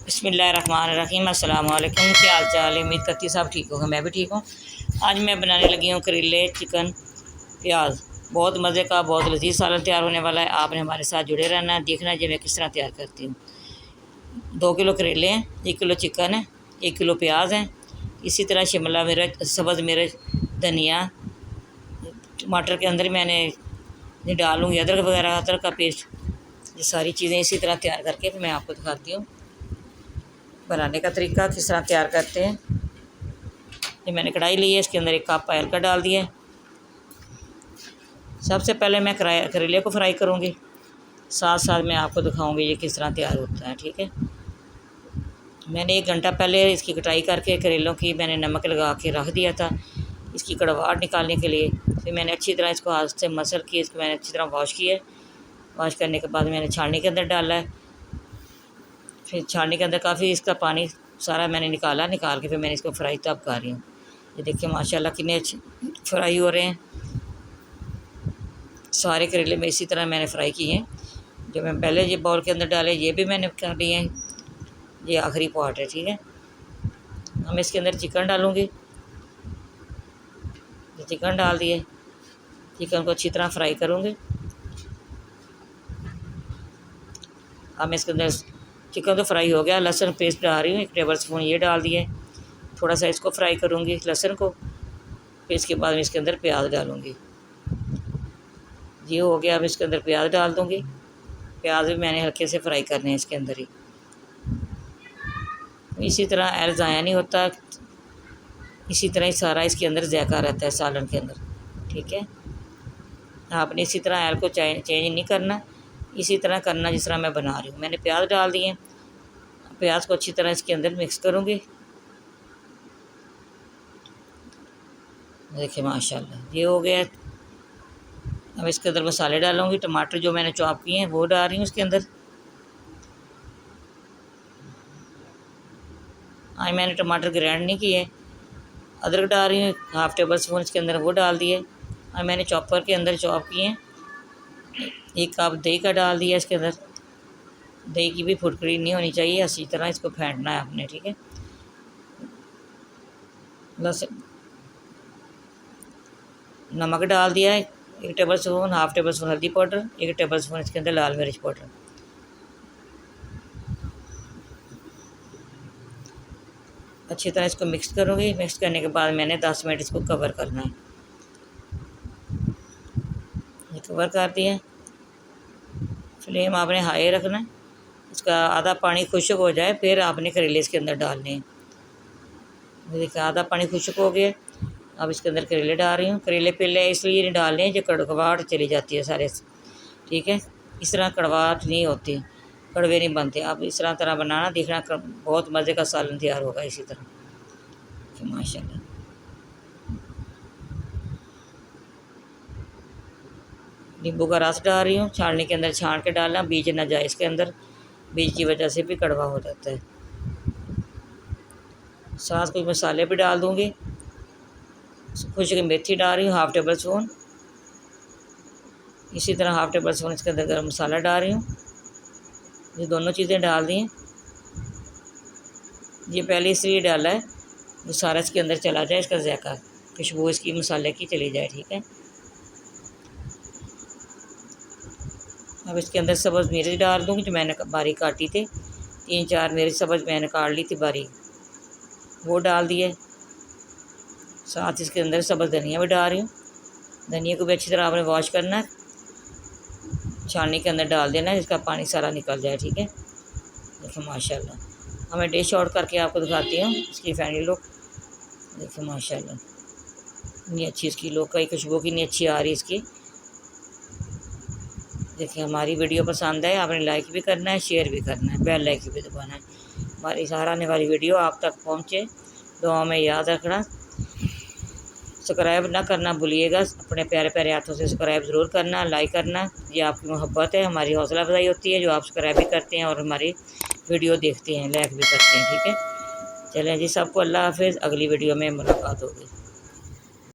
बिस्मिल्लाहिर्रहमानिर्रहीम। अस्सलाम वालेकुम। क्या हाल चाल है? उम्मीद करती सब ठीक होगा। मैं भी ठीक हूँ। आज मैं बनाने लगी हूँ करेले, चिकन, प्याज। बहुत मज़े का, बहुत लजीज सालन तैयार होने वाला है। आपने हमारे साथ जुड़े रहना है, देखना है मैं किस तरह तैयार करती हूँ। 2 किलो करेले हैं, 1 किलो चिकन है, 1 किलो प्याज है। इसी तरह शिमला मिर्च, सब्ज़ मिर्च, धनिया, टमाटर के अंदर मैंने ये डालूँगी अदरक वगैरह, अदरक का पेस्ट। ये सारी चीज़ें इसी तरह तैयार करके फिर मैं आपको दिखाती हूँ बनाने का तरीका, किस तरह तैयार करते हैं। ये मैंने कढ़ाई ली है, इसके अंदर 1 कप ऑयल का डाल दिया है। सबसे पहले मैं करेले को फ्राई करूँगी, साथ साथ मैं आपको दिखाऊँगी ये किस तरह तैयार होता है। ठीक है। मैंने 1 घंटा पहले इसकी कटाई करके करेलों की मैंने नमक लगा के रख दिया था, इसकी कड़वाहट निकालने के लिए। फिर मैंने अच्छी तरह इसको हाथ से मसल के इसको मैंने अच्छी तरह वॉश किया है। वॉश करने के बाद मैंने छाननी के अंदर डाला है। फिर छाननी के अंदर काफ़ी इसका पानी सारा मैंने निकाल के फिर मैंने इसको फ्राई तब कर रही हूँ। ये देखिए माशाल्लाह कितने अच्छे फ्राई हो रहे हैं। सारे करेले में इसी तरह मैंने फ्राई किए हैं। जो मैं पहले ये बाउल के अंदर डाले ये भी मैंने कर लिए हैं। ये आखिरी पार्ट है। ठीक है। हम इसके अंदर चिकन डालूँगी। चिकन डाल दिए, चिकन को अच्छी तरह फ्राई करूँगी। अब मैं इसके अंदर चिकन तो फ्राई हो गया, लहसुन पेस्ट डाल रही हूँ 1 टेबल स्पून, ये डाल दिए। थोड़ा सा इसको फ्राई करूँगी लहसुन को। फिर इसके बाद मैं इसके अंदर प्याज डालूँगी। ये हो गया। अब इसके अंदर प्याज डाल दूँगी। प्याज भी मैंने हल्के से फ्राई करने हैं इसके अंदर ही। इसी तरह ऑयल ज़ाया नहीं होता, इसी तरह ही सारा इसके अंदर जायका रहता है सालन के अंदर। ठीक है। आपने इसी तरह ऑयल को चेंज नहीं करना, इसी तरह करना जिस तरह मैं बना रही हूँ। मैंने प्याज डाल दिए, प्याज को अच्छी तरह इसके अंदर मिक्स करूँगी। देखिए माशाल्लाह ये हो गया। अब इसके अंदर मसाले डालूँगी। टमाटर जो मैंने चॉप किए हैं वो डाल रही हूँ इसके अंदर। आज मैंने टमाटर ग्राइंड नहीं किए। अदरक डाल रही हूँ 1/2 टेबल स्पून इसके अंदर, वो डाल दिए। और मैंने चॉपर के अंदर चॉप किए हैं। 1 कप दही का डाल दिया इसके अंदर। दही की भी फुटकड़ी नहीं होनी चाहिए, अच्छी तरह इसको फेंटना है आपने। ठीक है। बस नमक डाल दिया है 1 टेबल स्पून, 1/2 टेबल स्पून हल्दी पाउडर, 1 टेबल स्पून इसके अंदर लाल मिर्च पाउडर। अच्छी तरह इसको मिक्स करूँगी। मिक्स करने के बाद मैंने 10 मिनट इसको कवर करना है। ये कवर कर दिया। फ्लेम आपने हाई रखना है। इसका आधा पानी खुश्क हो जाए फिर आपने करेले इसके अंदर डालने हैं। देखिए आधा पानी खुश्क हो गया। अब इसके अंदर करेले डाल रही हूँ। करेले पहले इसलिए नहीं डालने जो कड़वाहट चली जाती है सारे। ठीक है। इस तरह कड़वाहट नहीं होती, कड़वे नहीं बनते। आप इस तरह बनाना, देखना बहुत मज़े का सालन तैयार होगा इसी तरह। माशाल्लाह नींबू का रस डाल रही हूँ। छानने के अंदर छान के डालना, बीज ना जाए इसके अंदर, बीज की वजह से भी कड़वा हो जाता है। साथ कुछ मसाले भी डाल दूँगी। खुश्क मेथी डाल रही हूँ 1/2 टेबल स्पून। इसी तरह 1/2 टेबल स्पून इसके अंदर गरम मसाला डाल रही हूँ। ये दोनों चीज़ें डाल दी हैं। ये पहले इसलिए डाला है जो सारा इसके अंदर चला जाए, इसका जायका, खुशबू इसकी मसाले की चली जाए। ठीक है। अब इसके अंदर सब्ज़ मिर्च डाल दूँगी जो मैंने बारीक काटी थी। 3-4 मिर्च सब्ज़ मैंने काट ली थी बारीक, वो डाल दिए। साथ इसके अंदर सब्ज़ धनिया भी डाल रही हूँ। धनिया को भी अच्छी तरह आपने वॉश करना है, छाननी के अंदर डाल देना है, इसका पानी सारा निकल जाए। ठीक है। देखिए माशाल्लाह। अब मैं डिश आउट करके आपको दिखाती हूँ इसकी फाइनल लुक। देखिए माशाल्लाह इतनी अच्छी इसकी लुक, कई खुशबू की इतनी अच्छी आ रही इसकी। देखिए हमारी वीडियो पसंद है, आपने लाइक भी करना है, शेयर भी करना है, बेल लाइक भी दबाना है। हमारी हर आने वाली वीडियो आप तक पहुँचे। दुआ में याद रखना, सब्सक्राइब ना करना भूलिएगा। अपने प्यारे प्यारे हाथों से सब्सक्राइब ज़रूर करना, लाइक करना। ये आपकी मोहब्बत है, हमारी हौसला अफजाई होती है जो आप सब्सक्राइब भी करते हैं और हमारी वीडियो देखते हैं, लाइक भी करते हैं। ठीक है। चलें जी, सबको अल्लाह हाफ़िज़। अगली वीडियो में मुलाकात होगी।